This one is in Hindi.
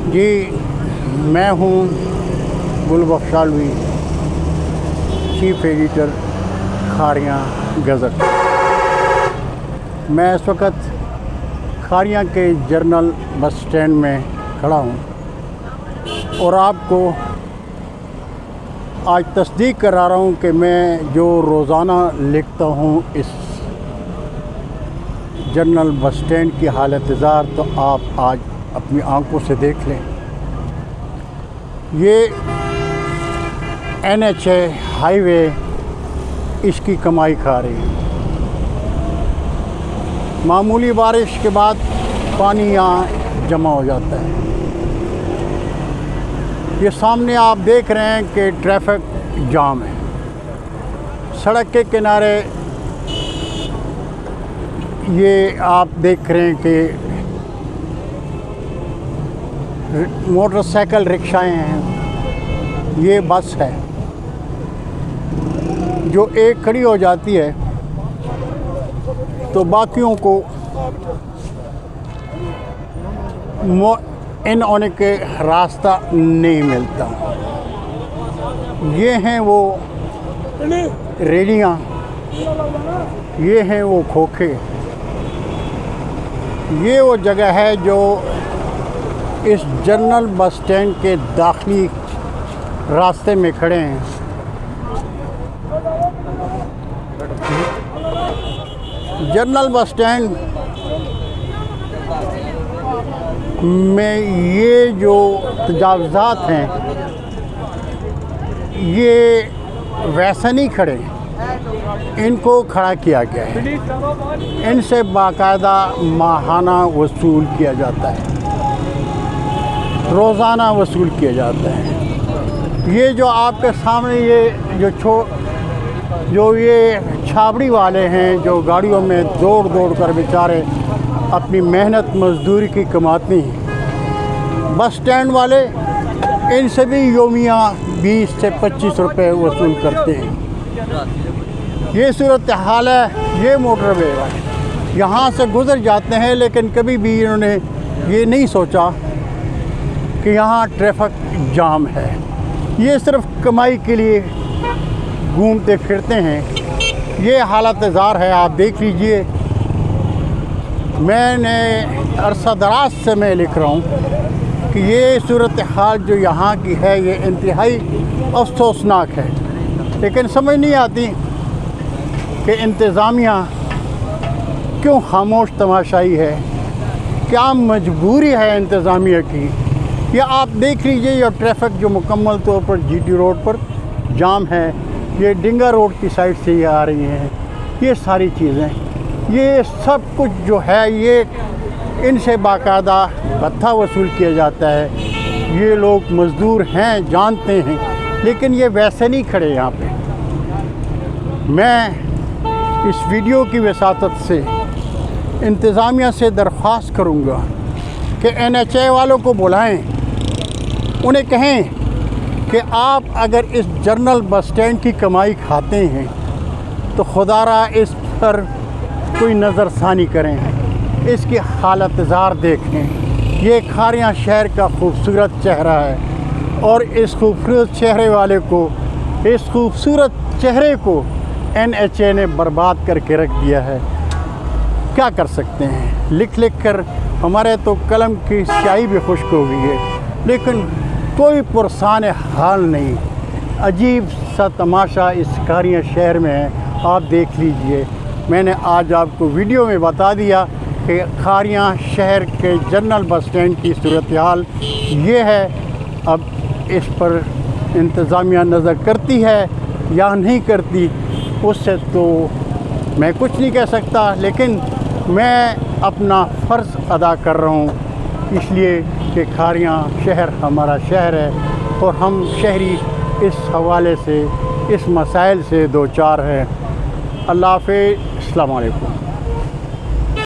जी, मैं हूँ गुलबख्शालवी, चीफ एडिटर खारियाँ गज़ट। मैं इस वक्त खारियाँ के जर्नल बस स्टैंड में खड़ा हूँ और आपको आज तस्दीक करा रहा हूँ कि मैं जो रोज़ाना लिखता हूँ इस जर्नल बस स्टैंड की हालत ज़ार, तो आप आज अपनी आंखों से देख लें। ये NH हाईवे इसकी कमाई खा रही है। मामूली बारिश के बाद पानी यहाँ जमा हो जाता है। ये सामने आप देख रहे हैं कि ट्रैफिक जाम है। सड़क के किनारे ये आप देख रहे हैं कि मोटरसाइकिल रिक्शाएं हैं। ये बस है जो एक खड़ी हो जाती है तो बाकियों को इन होने के रास्ता नहीं मिलता। ये हैं वो रेलियाँ, ये हैं वो खोखे। ये वो जगह है जो इस जर्नल बस स्टैंड के दाखिली रास्ते में खड़े हैं। जर्नल बस स्टैंड में ये जो तजावुज़ात हैं ये वैसे नहीं खड़े, इनको खड़ा किया गया है। इनसे बाकायदा माहाना वसूल किया जाता है, रोज़ाना वसूल किया जाता है। ये जो आपके सामने ये जो ये छाबड़ी वाले हैं जो गाड़ियों में दौड़ दौड़ कर बेचारे अपनी मेहनत मजदूरी की कमाते हैं, बस स्टैंड वाले इनसे भी योमिया 20 से 25 रुपए वसूल करते हैं। ये सूरत हाल है। ये मोटरवे है, यहाँ से गुज़र जाते हैं, लेकिन कभी भी इन्होंने ये नहीं सोचा कि यहाँ ट्रैफिक जाम है। ये सिर्फ कमाई के लिए घूमते फिरते हैं। ये हालत ज़ार है, आप देख लीजिए। मैंने अरसा दराज से मैं लिख रहा हूँ कि ये सूरत हाल जो यहाँ की है ये इंतहाई अफसोसनाक है, लेकिन समझ नहीं आती कि इंतज़ामिया क्यों खामोश तमाशाई है। क्या मजबूरी है इंतज़ामिया की? या आप देख लीजिए, ये ट्रैफिक जो मुकम्मल तौर पर GT रोड पर जाम है, ये डिंगा रोड की साइड से ये आ रही हैं। ये सारी चीज़ें, ये सब कुछ जो है ये इनसे बाकायदा भत्ता वसूल किया जाता है। ये लोग मज़दूर हैं, जानते हैं, लेकिन ये वैसे नहीं खड़े यहाँ पे। मैं इस वीडियो की वसातत से इंतज़ामिया से दरख्वास्त करूँगा कि NHA वालों को बुलाएं, उन्हें कहें कि आप अगर इस जर्नल बस स्टैंड की कमाई खाते हैं तो खुदारा इस पर कोई नज़रसानी करें, इसकी हालत ज़ार देखें। ये खारियाँ शहर का खूबसूरत चेहरा है और इस खूबसूरत चेहरे वाले को, इस खूबसूरत चेहरे को NHA ने बर्बाद करके रख दिया है। क्या कर सकते हैं? लिख लिख कर हमारे तो कलम की स्याही भी खुश्क हो गई है, लेकिन कोई पुरसान हाल नहीं। अजीब सा तमाशा इस खारियाँ शहर में है। आप देख लीजिए, मैंने आज आपको वीडियो में बता दिया कि खारियाँ शहर के जर्नल बस स्टैंड की सूरत हाल ये है। अब इस पर इंतज़ामिया नज़र करती है या नहीं करती, उससे तो मैं कुछ नहीं कह सकता, लेकिन मैं अपना फ़र्ज़ अदा कर रहा हूँ, इसलिए कि खारियाँ शहर हमारा शहर है और हम शहरी इस हवाले से, इस मसाइल से दो चार हैं। अल्लाह हाफ़िज़, अस्सलामु अलैकुम।